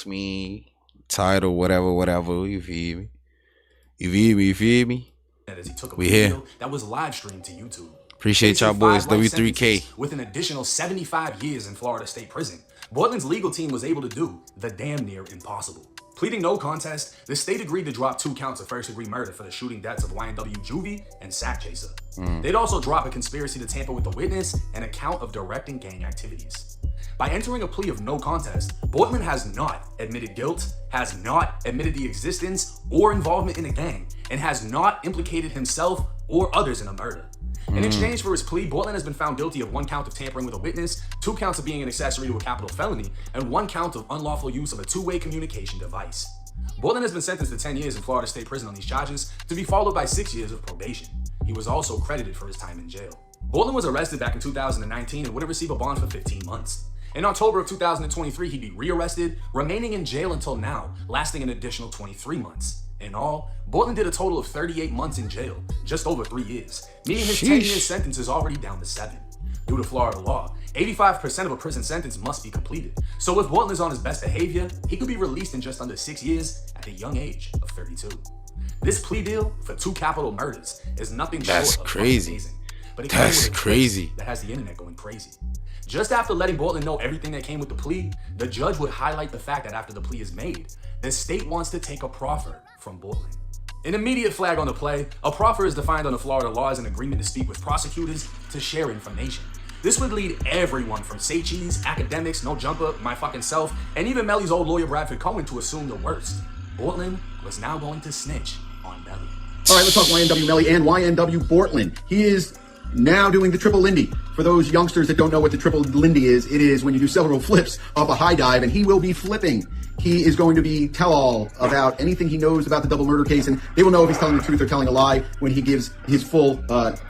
me, title, whatever. You feel me? You feel me? As he took a We plea here. deal that was live streamed to YouTube. Appreciate y'all Facing boys. 5 life W3K. sentences with an additional 75 years in Florida State Prison, Bortlen's legal team was able to do the damn near impossible. Pleading no contest, the state agreed to drop 2 counts of first-degree murder for the shooting deaths of YNW Juvie and Sack Chaser. They'd also drop a conspiracy to tamper with the witness and a count of directing gang activities. By entering a plea of no contest, Bortlen has not admitted guilt, has not admitted the existence or involvement in a gang, and has not implicated himself or others in a murder. In exchange for his plea, Bortlen has been found guilty of 1 count of tampering with a witness, 2 counts of being an accessory to a capital felony, and 1 count of unlawful use of a two-way communication device. Bortlen has been sentenced to 10 years in Florida State Prison on these charges, to be followed by 6 years of probation. He was also credited for his time in jail. Bortlen was arrested back in 2019 and would have received a bond for 15 months. In October of 2023, he'd be rearrested, remaining in jail until now, lasting an additional 23 months. In all, Bortlen did a total of 38 months in jail, just over 3 years, meaning his 10-year sentence is already down to 7. Due to Florida law, 85% of a prison sentence must be completed. So if Bortlen is on his best behavior, he could be released in just under 6 years at the young age of 32. This plea deal for 2 capital murders is nothing That's short of crazy. amazing. But it That's came with a crazy. twist that has the internet going crazy. Just after letting Bortlen know everything that came with the plea, the judge would highlight the fact that after the plea is made, the state wants to take a proffer from Bortlen. An immediate flag on the play, a proffer is defined under Florida law as an agreement to speak with prosecutors to share information. This would lead everyone from Say Cheese, academics, No Jumper, my fucking self, and even Melly's old lawyer Bradford Cohen to assume the worst. Bortlen was now going to snitch on Melly. All right, let's talk YNW Melly and YNW Bortlen. He is now doing the triple Lindy. For those youngsters that don't know what the triple Lindy is, it is when you do several flips of a high dive, and he will be flipping. He is going to be tell-all about anything he knows about the double murder case, and they will know if he's telling the truth or telling a lie when he gives his full,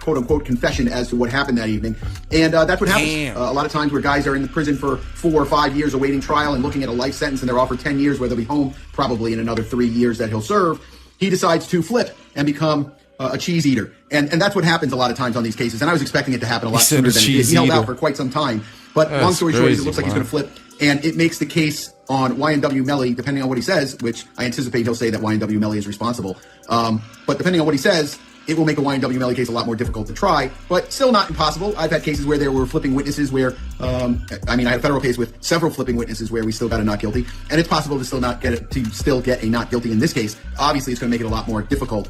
quote-unquote, confession as to what happened that evening. And that's what happens a lot of times where guys are in the prison for 4 or 5 years awaiting trial and looking at a life sentence, and they're offered 10 years where they'll be home probably in another 3 years that he'll serve. He decides to flip and become a cheese eater. And that's what happens a lot of times on these cases. And I was expecting it to happen a lot sooner than it did. He held out for quite some time. But long story short, it looks like he's going to flip. And it makes the case on YNW Melly, depending on what he says, which I anticipate he'll say that YNW Melly is responsible. But depending on what he says, it will make a YNW Melly case a lot more difficult to try, but still not impossible. I've had cases where there were flipping witnesses where, I had a federal case with several flipping witnesses where we still got a not guilty, and it's possible to still get a not guilty in this case. Obviously, it's going to make it a lot more difficult.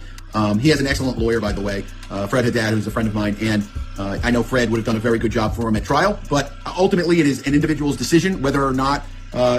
He has an excellent lawyer, by the way, Fred Haddad, who's a friend of mine, and I know Fred would have done a very good job for him at trial, but ultimately it is an individual's decision whether or not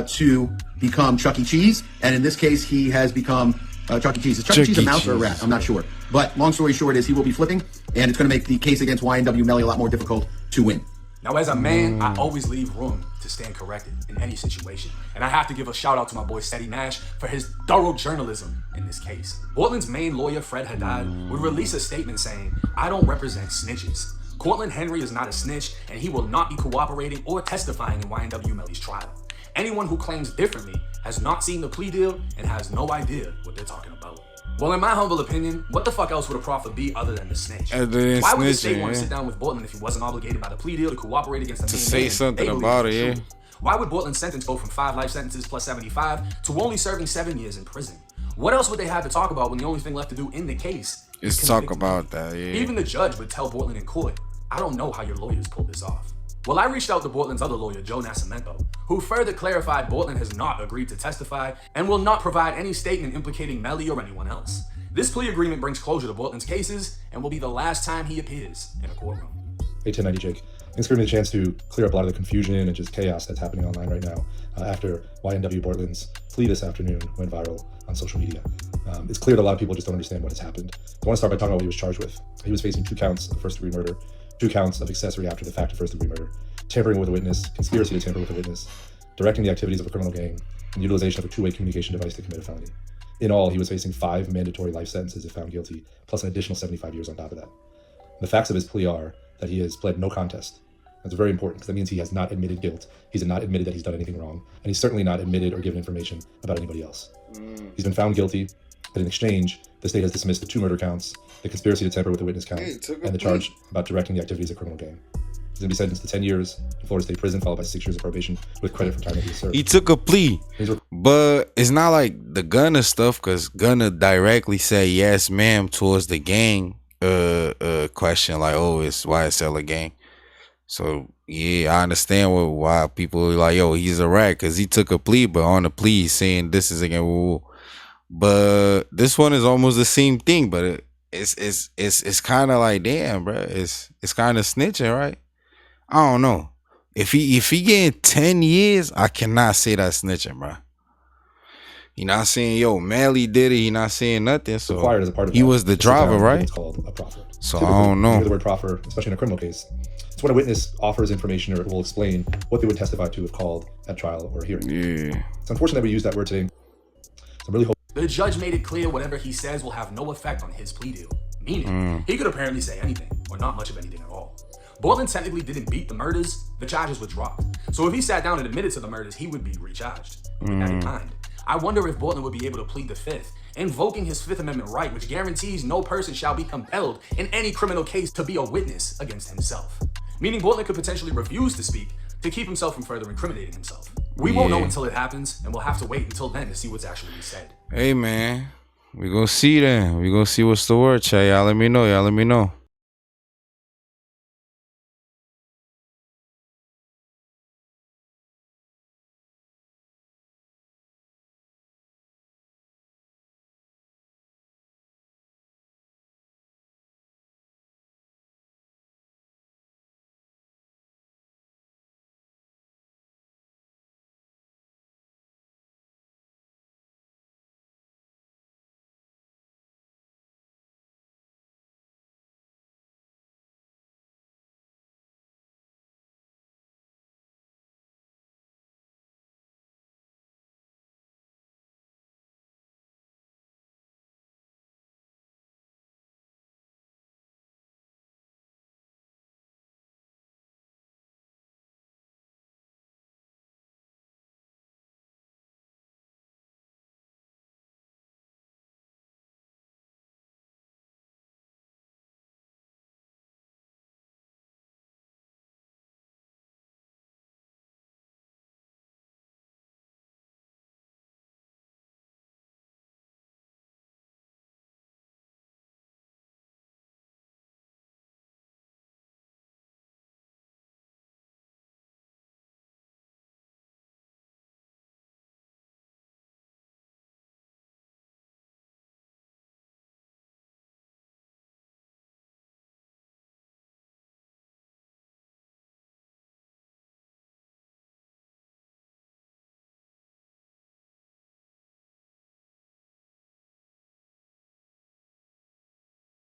to become Chuck E. Cheese, and in this case, he has become Chuck E. Cheese. Is Chuck E. Cheese a mouse or a rat? I'm not sure. But long story short is he will be flipping, and it's going to make the case against YNW Melly a lot more difficult to win. Now, as a man, I always leave room to stand corrected in any situation. And I have to give a shout out to my boy Steady Nash for his thorough journalism in this case. Bortlen's main lawyer, Fred Haddad, would release a statement saying, "I don't represent snitches. Cortland Henry is not a snitch, and he will not be cooperating or testifying in YNW Melly's trial. Anyone who claims differently has not seen the plea deal and has no idea what they're talking about." Well, in my humble opinion, what the fuck else would a proffer be other than the snitch? Why would the state want to sit down with Bortlen if he wasn't obligated by the plea deal to cooperate against the main man? Say something about it, yeah. Why would Bortlen's sentence go from 5 life sentences plus 75 to only serving 7 years in prison? What else would they have to talk about when the only thing left to do in the case is talk about that, yeah. Even the judge would tell Bortlen in court, "I don't know how your lawyers pulled this off." Well, I reached out to Bortlen's other lawyer, Joe Nascimento, who further clarified Bortlen has not agreed to testify and will not provide any statement implicating Melly or anyone else. This plea agreement brings closure to Bortlen's cases and will be the last time he appears in a courtroom. Hey, 1090 Jake. Thanks for giving me the chance to clear up a lot of the confusion and just chaos that's happening online right now after YNW Bortlen's plea this afternoon went viral on social media. It's clear that a lot of people just don't understand what has happened. I want to start by talking about what he was charged with. He was facing 2 counts of first-degree murder, 2 counts of accessory after the fact of first-degree murder, tampering with a witness, conspiracy to tamper with a witness, directing the activities of a criminal gang, and utilization of a two-way communication device to commit a felony. In all, he was facing 5 mandatory life sentences if found guilty, plus an additional 75 years on top of that. The facts of his plea are that he has pled no contest. That's very important because that means he has not admitted guilt. He's not admitted that he's done anything wrong, and he's certainly not admitted or given information about anybody else. He's been found guilty, but in exchange, the state has dismissed the 2 murder counts, the conspiracy to tamper with the witness count, and the charge about directing the activities of a criminal gang. He's going to be sentenced to 10 years in Florida State prison, followed by 6 years of probation with credit for time that he served. He took a plea, but it's not like the Gunna stuff, because Gunna directly said yes, ma'am, towards the gang question, like, oh, it's YSL a gang. So yeah, I understand why people are like, yo, he's a rat, because he took a plea, but on the plea he's saying this is again. But this one is almost the same thing, but it's kind of like, damn, bro, it's kind of snitching, right? I don't know. If he getting 10 years, I cannot say that's snitching, bro. He not saying, yo, Mally did it. He not saying nothing. So required as a part of he was the driver, right? It's called a proffer. So typically, I don't know. when you hear the word proffer, especially in a criminal case, it's when a witness offers information or will explain what they would testify to if called at trial or hearing. Yeah. It's unfortunate that we use that word today. So I'm really hoping The judge made it clear whatever he says will have no effect on his plea deal. Meaning, he could apparently say anything, or not much of anything at all. Bortlen technically didn't beat the murders, the charges were dropped. So if he sat down and admitted to the murders, he would be recharged. With that in mind, I wonder if Bortlen would be able to plead the fifth, invoking his Fifth Amendment right, which guarantees no person shall be compelled in any criminal case to be a witness against himself. Meaning Bortlen could potentially refuse to speak to keep himself from further incriminating himself. We won't know until it happens, and we'll have to wait until then to see what's actually said. Hey, man, we gonna see then. We gonna see what's the word, chat. Y'all let me know.